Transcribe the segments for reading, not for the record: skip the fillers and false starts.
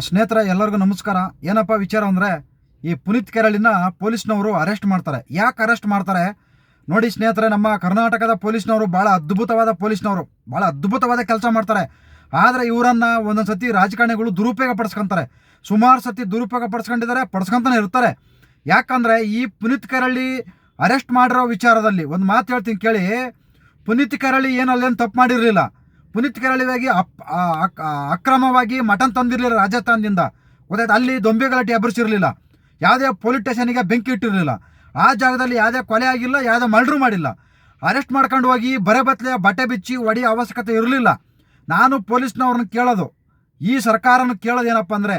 ಸ್ನೇಹಿತರೆ ಎಲ್ಲರಿಗೂ ನಮಸ್ಕಾರ. ಏನಪ್ಪ ವಿಚಾರ ಅಂದರೆ, ಈ ಪುನೀತ್ ಕೆರಳಿನ ಪೊಲೀಸ್ನವರು ಅರೆಸ್ಟ್ ಮಾಡ್ತಾರೆ. ಯಾಕೆ ಅರೆಸ್ಟ್ ಮಾಡ್ತಾರೆ ನೋಡಿ ಸ್ನೇಹಿತರೆ, ನಮ್ಮ ಕರ್ನಾಟಕದ ಪೊಲೀಸ್ನವರು ಭಾಳ ಅದ್ಭುತವಾದ ಕೆಲಸ ಮಾಡ್ತಾರೆ. ಆದರೆ ಇವರನ್ನು ಒಂದೊಂದು ಸತಿ ರಾಜಕಾರಣಿಗಳು ದುರುಪಯೋಗ ಪಡಿಸ್ಕೊತಾರೆ. ಸುಮಾರು ಸತಿ ದುರುಪಯೋಗ ಪಡಿಸ್ಕೊಂತಾನೆ ಇರ್ತಾರೆ. ಯಾಕಂದರೆ ಈ ಪುನೀತ್ ಕೆರಳಿ ಅರೆಸ್ಟ್ ಮಾಡಿರೋ ವಿಚಾರದಲ್ಲಿ ಒಂದು ಮಾತು ಹೇಳ್ತೀನಿ ಕೇಳಿ. ಪುನೀತ್ ಕೆರಳಿ ಅಲ್ಲೇನು ತಪ್ಪು ಮಾಡಿರಲಿಲ್ಲ. ಪುನೀತ್ ಕೆರಳಿಗಾಗಿ ಅಕ್ರಮವಾಗಿ ಮಟನ್ ತಂದಿರಲಿಲ್ಲ ರಾಜಸ್ಥಾನದಿಂದ, ಗೊತ್ತಾಯ್ತು. ಅಲ್ಲಿ ದೊಂಬೆ ಗಲಾಟೆ ಎಬ್ಬರಿಸಿರಲಿಲ್ಲ, ಯಾವುದೇ ಪೊಲೀಸ್ ಸ್ಟೇಷನಿಗೆ ಬೆಂಕಿ ಇಟ್ಟಿರಲಿಲ್ಲ, ಆ ಜಾಗದಲ್ಲಿ ಯಾವುದೇ ಕೊಲೆ ಆಗಿಲ್ಲ, ಯಾವುದೇ ಮರ್ಡರ್ ಮಾಡಿಲ್ಲ. ಅರೆಸ್ಟ್ ಮಾಡ್ಕೊಂಡು ಹೋಗಿ ಬಟ್ಟೆ ಬಿಚ್ಚಿ ಹೊಡೆಯೋ ಅವಶ್ಯಕತೆ ಇರಲಿಲ್ಲ. ನಾನು ಪೊಲೀಸ್ನವ್ರನ್ನ ಕೇಳೋದು, ಈ ಸರ್ಕಾರನ ಕೇಳೋದು ಏನಪ್ಪ ಅಂದರೆ,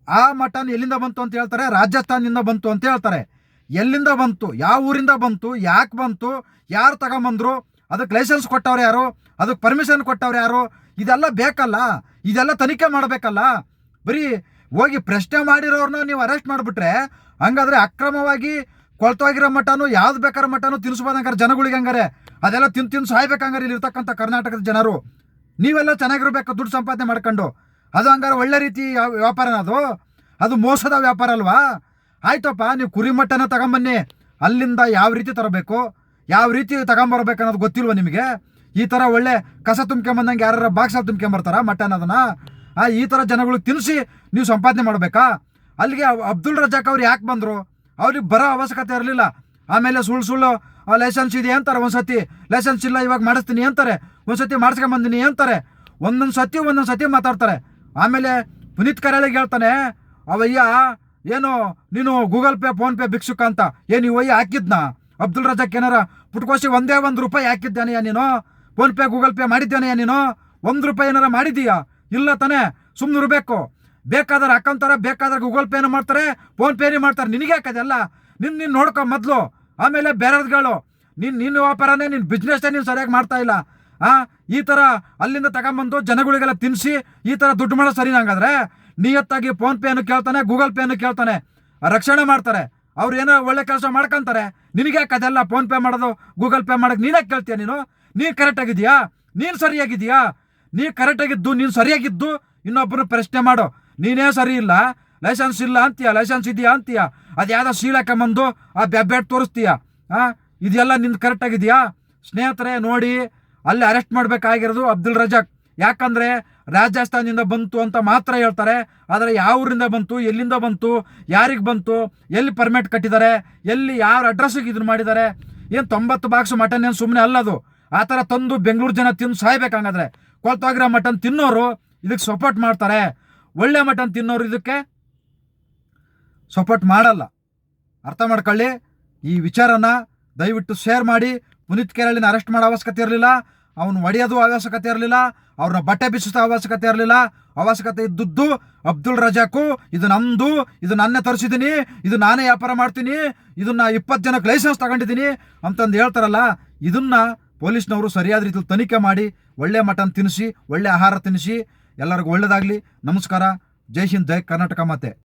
ಆ ಮಟನ್ ಎಲ್ಲಿಂದ ಬಂತು ಅಂತ ಹೇಳ್ತಾರೆ, ರಾಜಸ್ಥಾನದಿಂದ ಬಂತು ಅಂತ ಹೇಳ್ತಾರೆ. ಎಲ್ಲಿಂದ ಬಂತು, ಯಾವ ಊರಿಂದ ಬಂತು, ಯಾಕೆ ಬಂತು, ಯಾರು ತಗೊಂಬಂದರು, ಅದಕ್ಕೆ ಲೈಸೆನ್ಸ್ ಕೊಟ್ಟವ್ರು ಯಾರು, ಅದಕ್ಕೆ ಪರ್ಮಿಷನ್ ಕೊಟ್ಟವ್ರು ಯಾರು, ಇದೆಲ್ಲ ಬೇಕಲ್ಲ, ಇದೆಲ್ಲ ತನಿಖೆ ಮಾಡಬೇಕಲ್ಲ. ಬರೀ ಹೋಗಿ ಪ್ರಶ್ನೆ ಮಾಡಿರೋರನ್ನ ನೀವು ಅರೆಸ್ಟ್ ಮಾಡಿಬಿಟ್ರೆ ಹಂಗಾದ್ರೆ ಅಕ್ರಮವಾಗಿ ಕೊಳ್ತೋಗಿರೋ ಮಟನು ಯಾವ್ದು ಬೇಕಾದ್ರೆ ಮಟನು ತಿನ್ನಿಸ್ಬೋದಂಗಾರೆ ಜನಗಳಿಗೆ. ಹಂಗಾರೆ ಅದೆಲ್ಲ ತಿಂದು ಸಾಯ್ಬೇಕಂಗಾರೆ ಇಲ್ಲಿರ್ತಕ್ಕಂಥ ಕರ್ನಾಟಕದ ಜನರು. ನೀವೆಲ್ಲ ಚೆನ್ನಾಗಿರ್ಬೇಕು ದುಡ್ಡು ಸಂಪಾದನೆ ಮಾಡ್ಕೊಂಡು. ಅದು ಹಂಗಾರೆ ಒಳ್ಳೆ ರೀತಿ ವ್ಯಾಪಾರನ ಅದು ಮೋಸದ ವ್ಯಾಪಾರ ಅಲ್ವಾ? ಆಯ್ತಪ್ಪ, ನೀವು ಕುರಿ ಮಟನ ತಗೊಂಬನ್ನಿ, ಅಲ್ಲಿಂದ ಯಾವ ರೀತಿ ತರಬೇಕು, ಯಾವ ರೀತಿ ತಗೊಂಬರ್ಬೇಕು ಅನ್ನೋದು ಗೊತ್ತಿಲ್ವ ನಿಮಗೆ? ಈ ಥರ ಒಳ್ಳೆ ಕಸ ತುಂಬ್ಕೊಂಬಂದಂಗೆ ಯಾರು ಬಾಕ್ಸಲ್ಲಿ ತುಂಬ್ಕೊಂಬರ್ತಾರ ಮಟನ್? ಅದನ್ನು ಈ ಥರ ಜನಗಳಿಗೆ ತಿನ್ನಿಸಿ ನೀವು ಸಂಪಾದನೆ ಮಾಡಬೇಕಾ? ಅಲ್ಲಿಗೆ ಅಬ್ದುಲ್ ರಜಾಕ್ ಅವ್ರು ಯಾಕೆ ಬಂದರು? ಅವ್ರಿಗೆ ಬರೋ ಅವಶ್ಯಕತೆ ಇರಲಿಲ್ಲ. ಆಮೇಲೆ ಸುಳ್ಳು ಲೈಸೆನ್ಸ್ ಇದೆ ಅಂತಾರೆ, ಒಂದು ಸತಿ ಲೈಸೆನ್ಸ್ ಇಲ್ಲ ಇವಾಗ ಮಾಡಿಸ್ತೀನಿ ಅಂತಾರೆ, ಒಂದು ಸತಿ ಮಾಡಿಸ್ಕೊಂಬಂದಿನಿ ಅಂತಾರೆ, ಒಂದೊಂದು ಸತಿ ಮಾತಾಡ್ತಾರೆ. ಆಮೇಲೆ ಪುನೀತ್ ಕೆರಳಿಗೆ ಹೇಳ್ತಾನೆ, ಅವಯ್ಯ ಏನು ನೀನು ಗೂಗಲ್ ಪೇ ಫೋನ್ಪೇ ಭಿಕ್ಷುಕ ಅಂತ ಏನು ಇವಯ್ಯ ಹಾಕಿದ್ನಾ? ಅಬ್ದುಲ್ ರಜಾಕ್ ಏನಾರ ಪುಟ್ಕೋಸಿ ಒಂದೇ ₹1 ಹಾಕಿದ್ದಾನೆಯಾ ನೀನು? ಫೋನ್ಪೇ ಗೂಗಲ್ ಪೇ ಮಾಡಿದ್ದಾನೆಯಾ ನೀನು? ₹1 ಏನಾರ ಮಾಡಿದ್ದೀಯಾ? ಇಲ್ಲ ತಾನೇ, ಸುಮ್ಮನೆ ಇರಬೇಕು. ಬೇಕಾದ್ರೆ ಹಾಕೊಂತಾರೆ, ಬೇಕಾದ್ರೆ ಗೂಗಲ್ ಪೇನೂ ಮಾಡ್ತಾರೆ, ಫೋನ್ಪೇನೂ ಮಾಡ್ತಾರೆ. ನಿನಗೆ ಹಾಕೋದೆಲ್ಲ ನೀನು ನೋಡ್ಕೊ ಮೊದಲು, ಆಮೇಲೆ ಬೇರೆದ್ಗಳು. ನಿನ್ನ ವ್ಯಾಪಾರನೇ, ನಿನ್ನ ಬಿಸ್ನೆಸ್ಸೇ ನೀನು ಸರಿಯಾಗಿ ಮಾಡ್ತಾ ಇಲ್ಲ. ಈ ಥರ ಅಲ್ಲಿಂದ ತಗೊಂಬಂದು ಜನಗಳಿಗೆಲ್ಲ ತಿನ್ನಿಸಿ ಈ ಥರ ದುಡ್ಡು ಮಾಡೋ ಸರಿ. ಹಂಗಾದ್ರೆ ನಿಯತ್ತಾಗಿ ಫೋನ್ಪೇನು ಕೇಳ್ತಾನೆ, ಗೂಗಲ್ ಪೇನು ಕೇಳ್ತಾನೆ, ರಕ್ಷಣೆ ಮಾಡ್ತಾರೆ. ಅವ್ರು ಏನೋ ಒಳ್ಳೆ ಕೆಲಸ ಮಾಡ್ಕೊಂತಾರೆ. ನಿನಗೆ ಅದೆಲ್ಲ ಫೋನ್ಪೇ ಮಾಡೋದು, ಗೂಗಲ್ ಪೇ ಮಾಡೋದು ನೀನೇ ಕೇಳ್ತೀಯ? ನೀನು ಕರೆಕ್ಟಾಗಿದೆಯಾ? ನೀನು ಸರಿಯಾಗಿದೆಯಾ? ನೀನು ಕರೆಕ್ಟಾಗಿದ್ದು, ನೀನು ಸರಿಯಾಗಿದ್ದು ಇನ್ನೊಬ್ಬರು ಪ್ರಶ್ನೆ ಮಾಡೋ. ನೀನೇ ಸರಿ ಇಲ್ಲ, ಲೈಸೆನ್ಸ್ ಇಲ್ಲ ಅಂತೀಯ, ಲೈಸೆನ್ಸ್ ಇದೆಯಾ ಅಂತೀಯ, ಅದು ಯಾವುದೋ ಶೀಲಾಕೊಂಬಂದು ಆ ಬ್ಯಾಟ್ ತೋರಿಸ್ತೀಯ. ಇದೆಲ್ಲ ನಿಂದು ಕರೆಕ್ಟಾಗಿದೆಯಾ? ಸ್ನೇಹಿತರೆ ನೋಡಿ, ಅಲ್ಲಿ ಅರೆಸ್ಟ್ ಮಾಡಬೇಕಾಗಿರೋದು ಅಬ್ದುಲ್ ರಜಾಕ್. ಯಾಕಂದರೆ ರಾಜಸ್ಥಾನದಿಂದ ಬಂತು ಅಂತ ಮಾತ್ರ ಹೇಳ್ತಾರೆ. ಆದರೆ ಯಾವ ಊರಿಂದ ಬಂತು, ಎಲ್ಲಿಂದ ಬಂತು, ಯಾರಿಗೆ ಬಂತು, ಎಲ್ಲಿ ಪರ್ಮಿಟ್ ಕಟ್ಟಿದ್ದಾರೆ, ಎಲ್ಲಿ ಯಾರ ಅಡ್ರೆಸ್ಸಿಗೆ ಇದನ್ನು ಮಾಡಿದ್ದಾರೆ, ಏನು 90 ಬಾಕ್ಸ್ ಮಟನ್ ಏನು ಸುಮ್ಮನೆ ಅಲ್ಲದು. ಆ ಥರ ತಂದು ಬೆಂಗಳೂರು ಜನ ತಿಂದು ಸಾಯ್ಬೇಕಂಗಾದ್ರೆ. ಕೊಳ್ತೋಗಿರೋ ಮಟನ್ ತಿನ್ನೋರು ಇದಕ್ಕೆ ಸಪೋರ್ಟ್ ಮಾಡ್ತಾರೆ, ಒಳ್ಳೆ ಮಟನ್ ತಿನ್ನೋರು ಇದಕ್ಕೆ ಸಪೋರ್ಟ್ ಮಾಡಲ್ಲ. ಅರ್ಥ ಮಾಡ್ಕೊಳ್ಳಿ ಈ ವಿಚಾರನ. ದಯವಿಟ್ಟು ಶೇರ್ ಮಾಡಿ. ಪುನೀತ್ ಕೆರಳಿನ ಅರೆಸ್ಟ್ ಮಾಡೋ ಅವಶ್ಯಕತೆ ಇರಲಿಲ್ಲ, ಅವನು ಹೊಡೆಯೋದು ಅವಶ್ಯಕತೆ ಇರಲಿಲ್ಲ, ಅವ್ರನ್ನ ಬಟ್ಟೆ ಬಿಸಿಸೋ ಅವಶ್ಯಕತೆ ಇರಲಿಲ್ಲ. ಅವಶ್ಯಕತೆ ಇದ್ದದ್ದು ಅಬ್ದುಲ್ ರಜಾಕು, ಇದು ನಮ್ಮದು, ಇದು ನಾನೇ ತರಿಸಿದ್ದೀನಿ, ಇದು ನಾನೇ ವ್ಯಾಪಾರ ಮಾಡ್ತೀನಿ, ಇದನ್ನು 20 ಜನಕ್ಕೆ ಲೈಸೆನ್ಸ್ ತಗೊಂಡಿದ್ದೀನಿ ಅಂತಂದು ಹೇಳ್ತಾರಲ್ಲ, ಇದನ್ನು ಪೊಲೀಸ್ನವರು ಸರಿಯಾದ ರೀತಿಯಲ್ಲಿ ತನಿಖೆ ಮಾಡಿ ಒಳ್ಳೆ ಮಟನ್ ತಿನ್ನಿಸಿ, ಒಳ್ಳೆ ಆಹಾರ ತಿನ್ನಿಸಿ. ಎಲ್ಲರಿಗೂ ಒಳ್ಳೆಯದಾಗಲಿ. ನಮಸ್ಕಾರ. ಜೈ ಹಿಂದ್, ಜೈ ಕರ್ನಾಟಕ ಮಾತೆ.